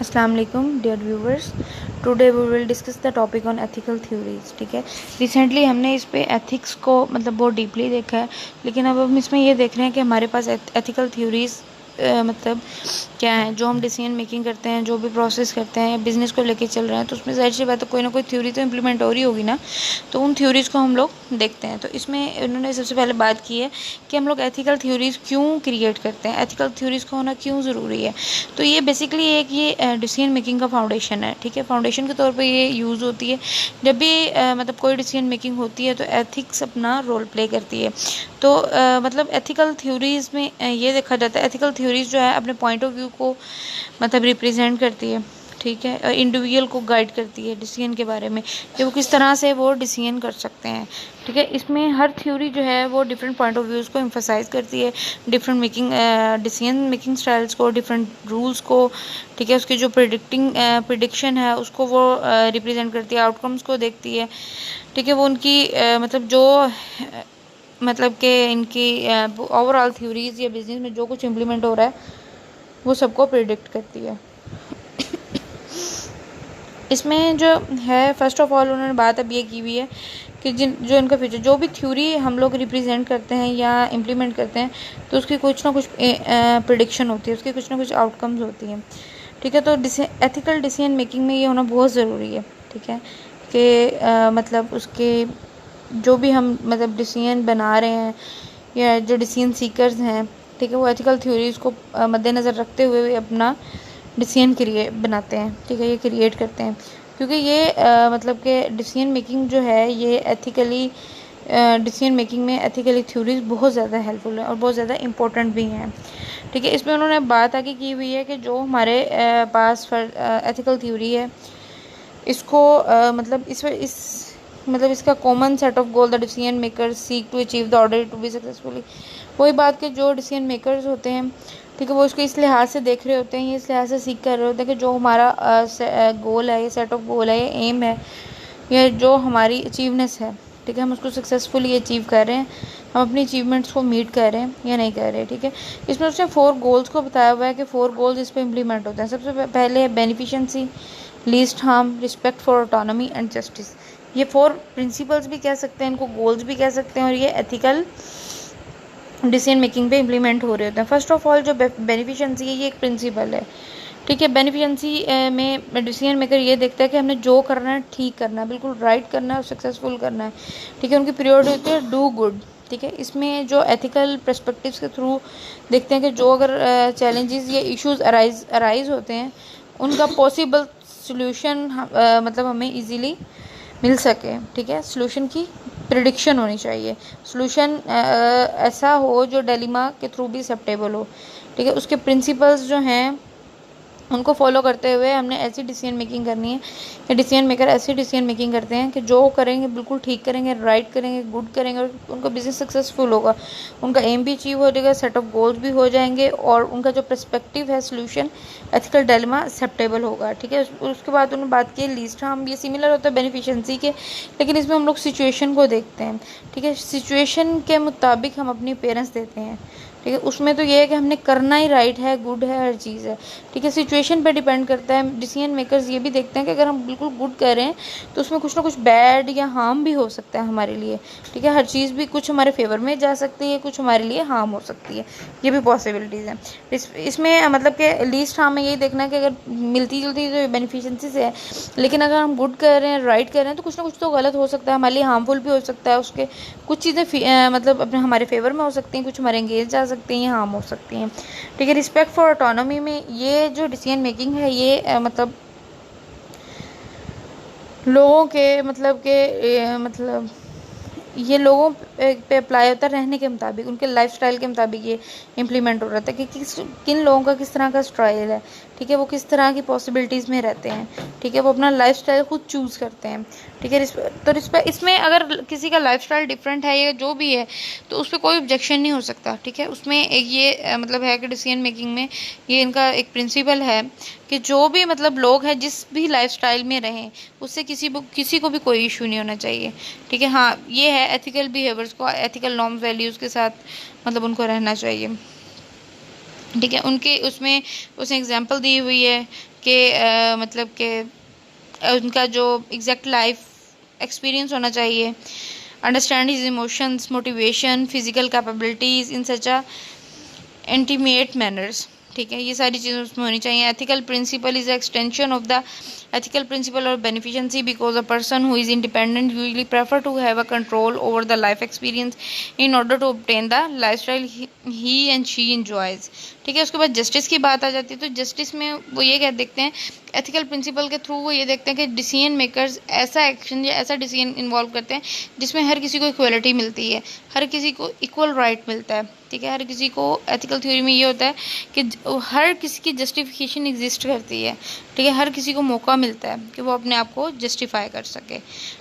अस्सलाम वालेकुम dear viewers. Today we will discuss the topic on ethical theories. ठीक है, रिसेंटली हमने इस पे एथिक्स को मतलब बहुत डीपली देखा है, लेकिन अब हम इसमें ये देख रहे हैं कि हमारे पास एथिकल थ्योरीज मतलब क्या है। जो हम डिसीजन मेकिंग करते हैं, जो भी प्रोसेस करते हैं या बिज़नेस को लेके चल रहे हैं, तो उसमें ज़ाहिर सी बात है कोई ना कोई थ्योरी तो इम्प्लीमेंट हो रही होगी ना। तो उन थ्योरीज़ को हम लोग देखते हैं। तो इसमें उन्होंने सबसे पहले बात की है कि हम लोग एथिकल थ्योरीज़ क्यों क्रिएट करते हैं, एथिकल थ्योरीज़ का होना क्यों ज़रूरी है। तो ये बेसिकली एक ये डिसीजन मेकिंग का फाउंडेशन है। ठीक है, फाउंडेशन के तौर पे ये यूज़ होती है जब भी मतलब कोई डिसीजन मेकिंग होती है, तो एथिक्स अपना रोल प्ले करती है। तो मतलब एथिकल थ्योरीज़ में ये देखा जाता है, एथिकल थ्योरीज़ जो है अपने पॉइंट ऑफ व्यू को मतलब रिप्रेजेंट करती है। ठीक है, इंडिविजुअल को गाइड करती है डिसीजन के बारे में कि वो किस तरह से वो डिसीजन कर सकते हैं। ठीक है, इसमें हर थ्योरी जो है वो डिफरेंट पॉइंट ऑफ व्यूज़ को एम्फसाइज करती है, डिफरेंट डिसीजन मेकिंग स्टाइल्स को, डिफरेंट रूल्स को। ठीक है, उसकी जो प्रिडिक्शन है उसको वो रिप्रेजेंट करती है, आउटकम्स को देखती है। ठीक है, वो उनकी मतलब जो मतलब कि इनकी ओवरऑल थ्योरीज या बिजनेस में जो कुछ इम्प्लीमेंट हो रहा है वो सबको प्रिडिक्ट करती है। इसमें जो है फर्स्ट ऑफ ऑल उन्होंने बात अब ये की हुई है कि जो इनका फ्यूचर जो भी थ्योरी हम लोग रिप्रेजेंट करते हैं या इम्प्लीमेंट करते हैं, तो उसकी कुछ ना कुछ प्रिडिक्शन होती है, उसकी कुछ ना कुछ आउटकम्स होती हैं। ठीक है, तो एथिकल डिसीजन मेकिंग में ये होना बहुत ज़रूरी है। ठीक है, कि मतलब उसके जो भी हम मतलब डिसीजन बना रहे हैं या जो डिसीजन सीकर्स हैं, ठीक है, वो एथिकल थ्योरीज को मद्देनज़र रखते हुए अपना डिसीजन बनाते हैं। ठीक है, ये क्रिएट करते हैं, क्योंकि ये मतलब कि डिसीजन मेकिंग जो है ये एथिकली डिसीजन मेकिंग में एथिकली थ्योरीज बहुत ज़्यादा हेल्पफुल है और बहुत ज़्यादा इंपॉर्टेंट भी हैं। ठीक है, इसमें उन्होंने बात आगे की हुई है कि जो हमारे पास एथिकल थ्योरी है, इसको मतलब इस मतलब इसका common set of goal the decision makers seek to achieve the order to be successfully. वही बात के जो डिसीजन मेकर्स होते हैं, ठीक है, वो इसको इस लिहाज से देख रहे होते हैं, ये इस लिहाज से सीख कर रहे होते हैं कि जो हमारा गोल है, ये सेट ऑफ गोल है, ये एम है, ये जो हमारी अचीवनेस है, ठीक है, हम उसको सक्सेसफुली अचीव कर रहे हैं, हम अपनी अचीवमेंट्स को मीट कर रहे हैं या नहीं कर रहे। ठीक है, इसमें उसने 4 गोल्स को बताया हुआ है कि 4 गोल्स इस पर इम्प्लीमेंट होते हैं। सबसे पहले है beneficence, least harm, respect for autonomy and justice. ये 4 प्रिंसिपल्स भी कह सकते हैं, इनको गोल्स भी कह सकते हैं, और ये एथिकल डिसीजन मेकिंग पे इम्प्लीमेंट हो रहे होते हैं। फर्स्ट ऑफ ऑल जो बेनिफिशेंसी है ये एक प्रिंसिपल है। ठीक है, बेनिफिशेंसी में डिसीजन मेकर ये देखता है कि हमने जो करना है ठीक करना है, बिल्कुल राइट करना है और सक्सेसफुल करना है। ठीक है, उनकी प्रायोरिटी होती है डू गुड। ठीक है, इसमें जो एथिकल पर्सपेक्टिव्स के थ्रू देखते हैं कि जो अगर चैलेंजेस या इश्यूज अराइज होते हैं, उनका पॉसिबल सोल्यूशन मतलब हमें इजीली मिल सके। ठीक है, सोल्यूशन की प्रिडिक्शन होनी चाहिए, सोल्यूशन ऐसा हो जो डिलेमा के थ्रू भी एक्सेप्टेबल हो। ठीक है, उसके प्रिंसिपल्स जो हैं उनको फॉलो करते हुए हमने ऐसी डिसीजन मेकिंग करनी है कि डिसीजन मेकर ऐसी डिसीजन मेकिंग करते हैं कि जो करेंगे बिल्कुल ठीक करेंगे, राइट करेंगे, गुड करेंगे, और उनका बिजनेस सक्सेसफुल होगा, उनका एम भी अचीव हो जाएगा, सेट ऑफ गोल्स भी हो जाएंगे, और उनका जो पर्सपेक्टिव है सोल्यूशन एथिकल डायलेमा एक्सेप्टेबल होगा। ठीक है, उसके बाद उन्होंने बात की लीस्ट हार्म। ये सिमिलर होता है बेनिफिशेंसी के, लेकिन इसमें हम लोग सिचुएशन को देखते हैं। ठीक है, सिचुएशन के मुताबिक हम अपनी पेरेंट्स देते हैं। ठीक है, उसमें तो ये है कि हमने करना ही राइट है, गुड है, हर चीज़ है। ठीक है, सिचुएशन पे डिपेंड करता है। डिसीजन मेकर्स ये भी देखते हैं कि अगर हम बिल्कुल गुड कर रहे हैं तो उसमें कुछ ना कुछ बैड या हार्म भी हो सकता है हमारे लिए। ठीक है, हर चीज़ भी कुछ हमारे फेवर में जा सकती है, कुछ हमारे लिए हार्म हो सकती है, ये भी पॉसिबिलिटीज़ हैं। इसमें मतलब कि लीस्ट हार्म में यही देखना है कि अगर मिलती जुलती तो बेनिफिशेंसी से है, लेकिन अगर हम गुड कर रहे हैं, राइट कर रहे हैं, तो कुछ ना कुछ तो गलत हो सकता है, हमारे लिए हार्मफुल भी हो सकता है। उसके कुछ चीज़ें मतलब अपने हमारे फेवर में हो सकती हैं, कुछ हमारे एंगेज जा सकती हैं, हार्म हो सकती हैं। ठीक है, रिस्पेक्ट फॉर ऑटोनॉमी में ये जो डिसीजन मेकिंग है ये मतलब लोगों के मतलब के मतलब ये लोगों पे अप्लाई होता है रहने के मुताबिक, उनके लाइफस्टाइल के मुताबिक ये इम्प्लीमेंट हो रहा था कि किन लोगों का किस तरह का स्टाइल है। ठीक है, वो किस तरह की पॉसिबिलिटीज़ में रहते हैं। ठीक है, वो अपना लाइफस्टाइल खुद चूज़ करते हैं। ठीक है, तो इसमें अगर किसी का लाइफस्टाइल डिफरेंट है या जो भी है, तो उस पर कोई ऑब्जेक्शन नहीं हो सकता। ठीक है, उसमें एक ये मतलब है कि डिसीजन मेकिंग में ये इनका एक प्रिंसिपल है कि जो भी मतलब लोग हैं जिस भी लाइफस्टाइल में रहें, उससे किसी को भी कोई इशू नहीं होना चाहिए। ठीक है, हाँ ये है एथिकल बिहेवियर्स को, एथिकल नॉर्म्स वैल्यूज़ के साथ मतलब उनको रहना चाहिए। ठीक है, उनके उसमें उसने एग्जांपल दी हुई है के मतलब के उनका जो एग्जैक्ट लाइफ एक्सपीरियंस होना चाहिए, understand his emotions, motivation, physical capabilities in such a intimate manners. ठीक है, ये सारी चीज़ें उसमें होनी चाहिए। Ethical principle is extension of the ethical principle of beneficency because a person who is independent usually prefer to have a control over the life experience in order to obtain the lifestyle he and she enjoys। ठीक है, उसके बाद justice की बात आ जाती है। तो justice में वो ये कह देखते हैं, एथिकल प्रिंसिपल के थ्रू वो ये देखते हैं कि डिसीजन मेकर्स ऐसा एक्शन या ऐसा डिसीजन इन्वॉल्व करते हैं जिसमें हर किसी को इक्वलिटी मिलती है, हर किसी को इक्वल राइट मिलता है। ठीक है, हर किसी को एथिकल थ्योरी में ये होता है कि हर किसी की जस्टिफिकेशन एग्जिस्ट करती है। ठीक है, हर किसी को मौका मिलता है कि वो अपने आप को जस्टिफाई कर सके।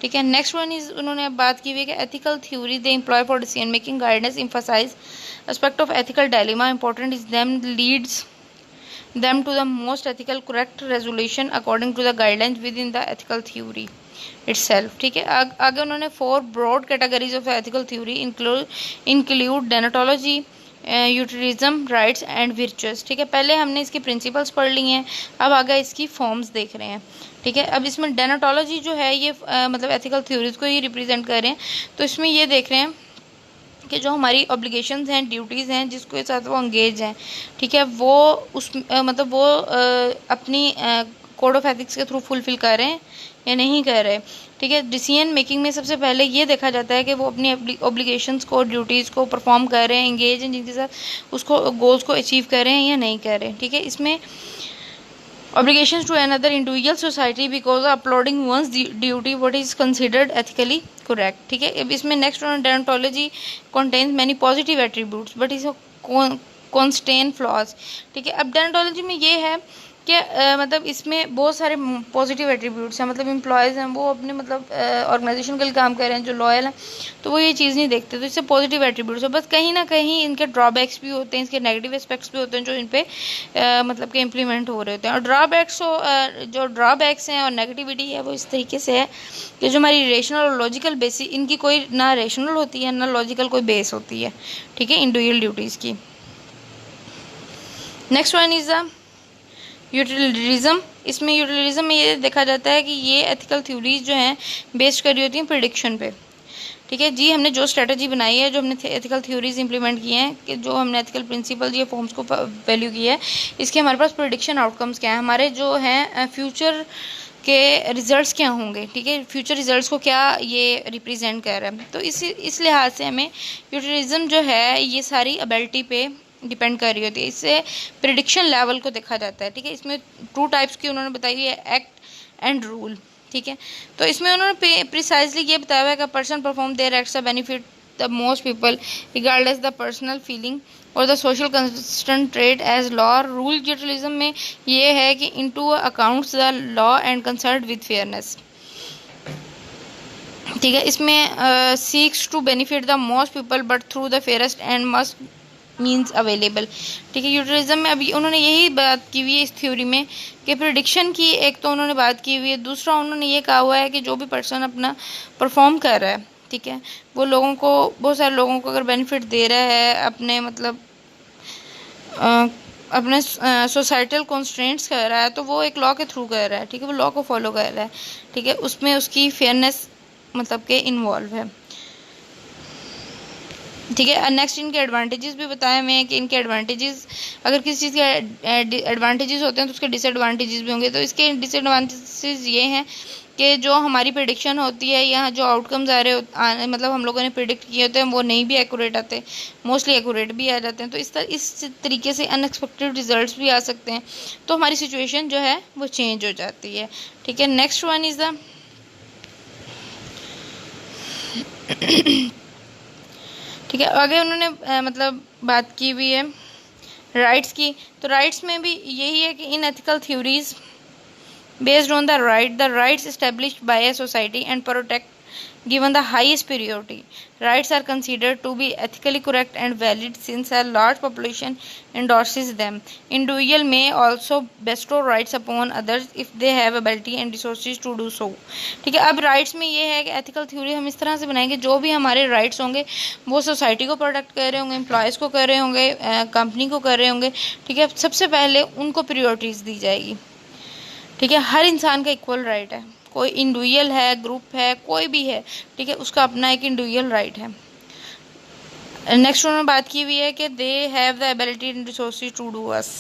ठीक है, नेक्स्ट वन इज उन्होंने अब बात की हुई है कि ethical theory they employ for decision making guidance emphasize aspect of ethical dilemma important is them leads them to the most ethical correct resolution according to the guidelines within the ethical theory itself। ठीक है, आगे उन्होंने 4 broad categories of ethical theory include deontology, utilitarianism, rights and virtues। ठीक है, पहले हमने इसकी principles पढ़ ली हैं, अब आगे इसकी फॉर्म्स देख रहे हैं। ठीक है, अब इसमें डेनोटोलॉजी जो है ये मतलब एथिकल थ्योरीज को ही रिप्रेजेंट कर रहे हैं। तो इसमें ये देख रहे हैं कि जो हमारी ऑब्लिगेशंस हैं, ड्यूटीज़ हैं, जिसके साथ वो अंगेज हैं, ठीक है, वो उस मतलब वो अपनी कोड ऑफ एथिक्स के थ्रू फुलफिल कर रहे हैं या नहीं कर रहे। ठीक है, डिसीजन मेकिंग में सबसे पहले ये देखा जाता है कि वो अपनी ऑब्लिगेशंस को, ड्यूटीज़ को परफॉर्म कर रहे हैं, इंगेज हैं जिनके साथ उसको गोल्स को अचीव कर रहे हैं या नहीं कर रहे। ठीक है, इसमें obligations to another individual society because uploading one's duty what is considered ethically correct। ठीक है, अब इसमें next deontology contains many positive attributes but is contain flaws। ठीक है, अब deontology में ये है कि मतलब इसमें बहुत सारे पॉजिटिव एट्रीब्यूट्स हैं, मतलब एम्प्लॉयज़ हैं वो अपने मतलब ऑर्गेनाइजेशन के लिए काम कर रहे हैं, जो लॉयल हैं तो वो ये चीज़ नहीं देखते, तो इससे पॉजिटिव एट्रीब्यूट्स है। बस कहीं ना कहीं इनके ड्रॉबैक्स भी होते हैं, इसके नेगेटिव एस्पेक्ट्स भी होते हैं जो इन पे मतलब कि इम्प्लीमेंट हो रहे होते हैं। और जो ड्रॉबैक्स हैं और नेगेटिविटी है वो इस तरीके से है कि जो हमारी रेशनल और लॉजिकल बेसिस, इनकी कोई ना रेशनल होती है ना लॉजिकल कोई बेस होती है। ठीक है, इंडिविजुअल ड्यूटीज़ की। Next one is the utilitarianism. इसमें यूटिलिज्म में ये देखा जाता है कि ये एथिकल थ्योरीज जो हैं बेस्ड करी होती हैं प्रिडिक्शन पे। ठीक है जी, हमने जो स्ट्रेटजी बनाई है, जो हमने एथिकल थ्योरीज इंप्लीमेंट की हैं, कि जो हमने एथिकल प्रिंसिपल ये फॉर्म्स को वैल्यू की है, इसके हमारे पास प्रिडिक्शन आउटकम्स क्या हैं, हमारे जो हैं फ्यूचर के रिजल्ट्स क्या होंगे। ठीक है, फ्यूचर रिजल्ट्स को क्या ये रिप्रेजेंट कर रहा है। तो इस लिहाज से हमें यूटिलिज्म जो है ये सारी एबिलिटी पे डिपेंड कर रही होती है, इससे प्रिडिक्शन लेवल को देखा जाता है। ठीक है, इसमें 2 टाइप्स की उन्होंने बताई है, एक्ट एंड रूल। ठीक है, तो इसमें उन्होंने प्रिसाइजली ये बताया हुआ है कि person perform their acts benefit the most people regardless the personal feeling और the social concentrate as law. Rule utilitarianism में ये है कि into accounts the law and concern with fairness. ठीक है, इसमें seeks to benefit the most people but through the fairest and must means available. ठीक है, यूटिलिज्म में अभी उन्होंने यही बात की हुई है इस थ्योरी में कि प्रिडिक्शन की एक तो उन्होंने बात की हुई है, दूसरा उन्होंने ये कहा हुआ है कि जो भी पर्सन अपना परफॉर्म कर रहा है, ठीक है, वो लोगों को, बहुत सारे लोगों को अगर बेनिफिट दे रहा है, अपने मतलब अपने सोसाइटल कॉन्स्ट्रेंट्स कर रहा है, तो वो एक लॉ के थ्रू कर रहा है। ठीक है, वो लॉ को फॉलो कर रहा है। ठीक है, उसमें उसकी फेयरनेस मतलब के इन्वॉल्व है। ठीक है, नेक्स्ट इनके एडवांटेजेस भी बताए हुए हैं कि इनके एडवांटेजेस, अगर किसी चीज़ के एडवांटेजेस होते हैं तो उसके डिसएडवांटेजेस भी होंगे। तो इसके डिसएडवांटेजेस ये हैं कि जो हमारी प्रिडिक्शन होती है या जो आउटकम्स आ रहे मतलब हम लोगों ने प्रिडिक्ट किए होते हैं वो नहीं भी एक्यूरेट आते, मोस्टली एक्यूरेट भी आ जाते हैं। तो इस तरीके से अनएक्सपेक्टेड रिजल्ट्स भी आ सकते हैं, तो हमारी सिचुएशन जो है वो चेंज हो जाती है। ठीक है, नेक्स्ट वन इज़ द ठीक है, आगे उन्होंने मतलब बात की हुई है राइट्स की। तो राइट्स में भी यही है कि इन ethical theories based on the rights established by a society and protect given the highest priority. Rights are considered to be ethically correct and valid since a large population endorses them. Individual may also bestow rights upon others if they have ability and resources to do so. ठीक है, अब rights में ये है कि ethical theory हम इस तरह से बनाएंगे, जो भी हमारे राइट्स होंगे वो सोसाइटी को प्रोटेक्ट कर रहे होंगे, एम्प्लॉयज़ को कर रहे होंगे, कंपनी को कर रहे होंगे। ठीक है, सबसे पहले उनको प्रायोरिटीज़ दी जाएगी। ठीक है, हर इंसान का इक्वल राइट है, कोई इंडिविजुअल है, ग्रुप है, कोई भी है, ठीक है, उसका अपना एक इंडिविजुअल राइट है। नेक्स्ट उन्होंने बात की हुई है कि they have the ability and resources to do us.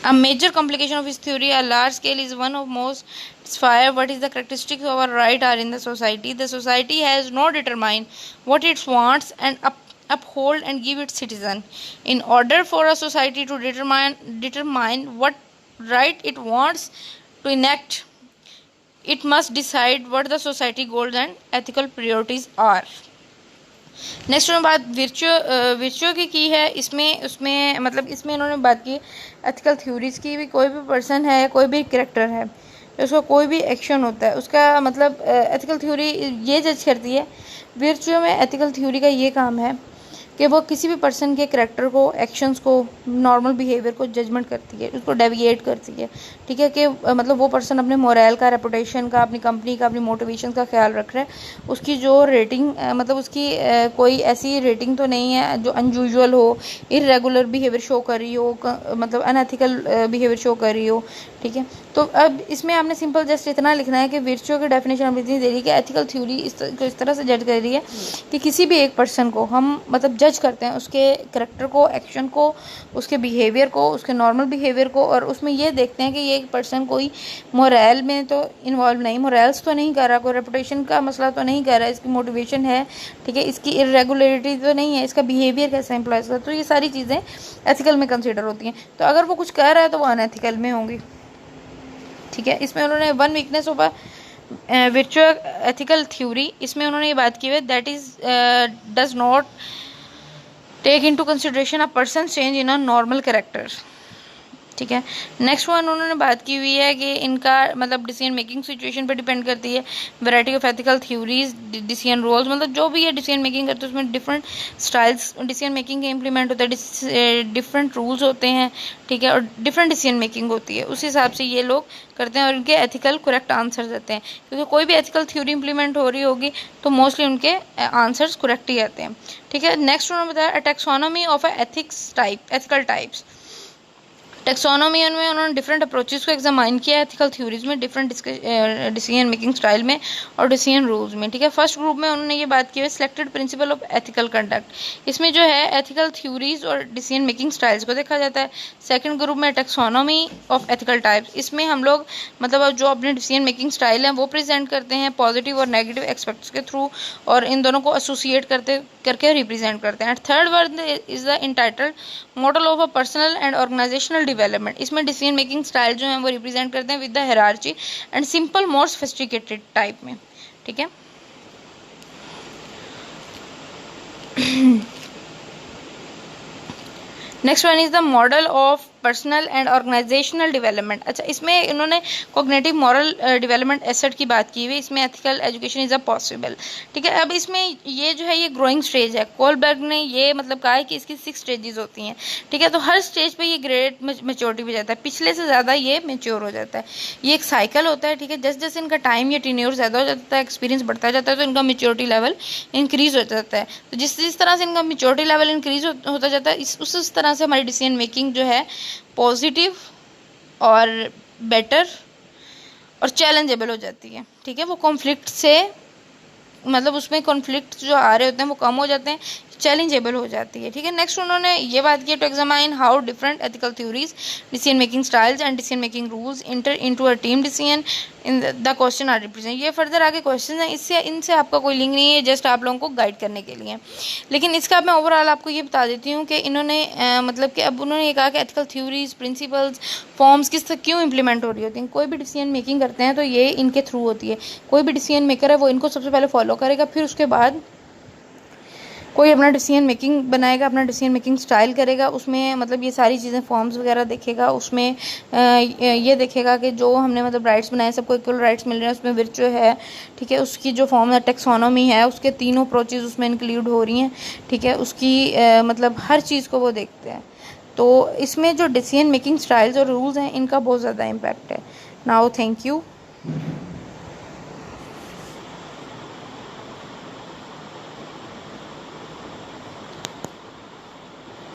A major complication of his theory at large scale is one of most fire what is the characteristics of our right are in the society. The society has not determined what it wants and uphold and give its citizen. In order for a society to determine what right it wants to enact, it must decide what the society goals and ethical priorities are. Next उन्होंने बात विर्चुअ की है। इसमें उसमें मतलब इसमें इन्होंने बात की एथिकल थ्योरीज की भी। कोई भी पर्सन है, कोई भी कैरेक्टर है, उसका कोई भी एक्शन होता है, उसका मतलब एथिकल थ्योरी ये जज करती है। विर्चुअ में एथिकल थ्योरी का ये काम है कि वो किसी भी पर्सन के करैक्टर को, एक्शंस को, नॉर्मल बिहेवियर को जजमेंट करती है, उसको डेविएट करती है। ठीक है कि मतलब वो पर्सन अपने मोरल का, रेपुटेशन का, अपनी कंपनी का, अपनी मोटिवेशन का ख्याल रख रहा है। उसकी जो रेटिंग मतलब उसकी कोई ऐसी रेटिंग तो नहीं है जो अनयूजुअल हो, इरेगुलर बिहेवियर शो कर रही हो, मतलब अनएथिकल बिहेवियर शो कर रही हो। ठीक है, तो अब इसमें आपने सिंपल जस्ट इतना लिखना है कि विर्चुअ की डेफिनेशन हम इतनी दे रही है कि एथिकल थ्योरी इस तरह से जज कर रही है कि किसी भी एक पर्सन को हम मतलब जज करते हैं, उसके करैक्टर को, एक्शन को, उसके बिहेवियर को, उसके नॉर्मल बिहेवियर को, और उसमें ये देखते हैं कि ये एक पर्सन कोई मोरल में तो इन्वॉल्व नहीं, मोरल्स तो नहीं कर रहा, कोई रेपुटेशन का मसला तो नहीं कर रहा है, इसकी मोटिवेशन है, ठीक है, इसकी इरेगुलरिटी तो नहीं है, इसका बिहेवियर कैसा एम्प्लॉयज का, तो ये सारी चीज़ें एथिकल में कंसिडर होती हैं। तो अगर वो कुछ कर रहा है तो वो अनएथिकल में होंगी। ठीक है, इसमें उन्होंने one weakness of virtue ethical theory, इसमें उन्होंने ये बात की है that is does not take into consideration a person change in a normal character. ठीक है, नेक्स्ट वन उन्होंने बात की हुई है कि इनका मतलब डिसीजन मेकिंग सिचुएशन पे डिपेंड करती है। Variety of ethical theories, decision roles, मतलब जो भी है डिसीजन मेकिंग करते हैं उसमें डिफरेंट स्टाइल्स डिसीजन मेकिंग के इम्प्लीमेंट होता है, डिफरेंट रूल्स होते हैं। ठीक है, और डिफरेंट डिसीजन मेकिंग होती है, उस हिसाब से ये लोग करते हैं और उनके एथिकल करेक्ट आंसर देते हैं। क्योंकि कोई भी एथिकल थ्योरी इंप्लीमेंट हो रही होगी तो मोस्टली उनके आंसर्स करेक्ट ही आते हैं। ठीक है, नेक्स्ट उन्होंने बताया taxonomy of ethics type, ethical types. Taxonomy में उन्होंने डिफरेंट अप्रोचेस को एग्जामाइन किया एथिकल थ्योरीज में, डिफरेंट डिसीजन मेकिंग स्टाइल में और डिसीजन रूल्स में। ठीक है, फर्स्ट ग्रुप में उन्होंने ये बात की है selected principle of ethical conduct. इसमें जो है एथिकल थ्योरीज और डिसीजन मेकिंग स्टाइल्स को देखा जाता है। सेकंड ग्रुप में टेक्सोनॉमी ऑफ एथिकल टाइप्स, इसमें हम लोग मतलब जो अपने डिसीजन मेकिंग स्टाइल है वो प्रेजेंट करते हैं पॉजिटिव और नेगेटिव एस्पेक्ट्स के थ्रू, और इन दोनों को एसोसिएट करके रिप्रेजेंट करते हैं। Third word is the entitled model of a personal and organisational development. इसमें डिसीजन मेकिंग स्टाइल जो है वो रिप्रेजेंट करते हैं with the hierarchy and simple more sophisticated type में। ठीक है, next one is the model of personal and organisational development. अच्छा, इसमें इन्होंने कॉग्निटिव मॉरल डेवलपमेंट एसेट की बात की हुई, इसमें ethical education is a possible. ठीक है, अब इसमें ये जो है ये ग्रोइंग स्टेज है। कोलबर्ग ने ये मतलब कहा है कि इसकी 6 स्टेजेस होती हैं। ठीक है, तो हर स्टेज पे ये ग्रेड मेच्योरिटी पे जाता है, पिछले से ज़्यादा ये मेच्योर हो जाता है। ये एक साइकिल होता है। ठीक है, जैसे जैसे इनका टाइम या टीन्योर ज़्यादा हो जाता है, एक्सपीरियंस बढ़ता जाता है, तो इनका मेच्योरिटी लेवल इंक्रीज हो जाता है। तो जिस तरह से इनका मेच्योरिटी लेवल इंक्रीज होता जाता है उस तरह से हमारी डिसीजन मेकिंग जो है पॉजिटिव और बेटर और चैलेंजेबल हो जाती है। ठीक है, वो कॉन्फ्लिक्ट से मतलब उसमें कॉन्फ्लिक्ट जो आ रहे होते हैं वो कम हो जाते हैं, चैलेंजेबल हो जाती है। ठीक है, नेक्स्ट उन्होंने ये बात की to examine how different ethical theories, decision making styles and decision making rules enter into a team decision in the question are represent. ये फर्दर आगे क्वेश्चन है, इससे इनसे आपका कोई लिंक नहीं है, जस्ट आप लोगों को गाइड करने के लिए। लेकिन इसका मैं ओवरऑल आपको ये बता देती हूँ कि इन्होंने मतलब कि अब उन्होंने ये कहा कि एथिकल थ्योरीज, प्रिंसिपल्स, फॉर्म्स किस तरह क्यों इंप्लीमेंट हो रही होती हैं। कोई भी डिसीजन मेकिंग करते हैं तो ये इनके थ्रू होती है। कोई भी डिसीजन मेकर है वो इनको सबसे पहले फॉलो करेगा, फिर उसके बाद कोई अपना डिसीजन मेकिंग बनाएगा, अपना डिसीजन मेकिंग स्टाइल करेगा, उसमें मतलब ये सारी चीज़ें फॉर्म्स वगैरह देखेगा, उसमें ये देखेगा कि जो हमने मतलब राइट्स बनाए सबको इक्वल राइट्स मिल रहे हैं, उसमें विर्चुअ है। ठीक है, उसकी जो फॉर्म है टेक्सोनॉमी है, उसके तीनों अप्रोचेज उसमें इंक्लूड हो रही हैं। ठीक है, उसकी मतलब हर चीज़ को वो देखते हैं। तो इसमें जो डिसीजन मेकिंग स्टाइल्स और रूल्स हैं इनका बहुत ज़्यादा इम्पैक्ट है। Now thank you.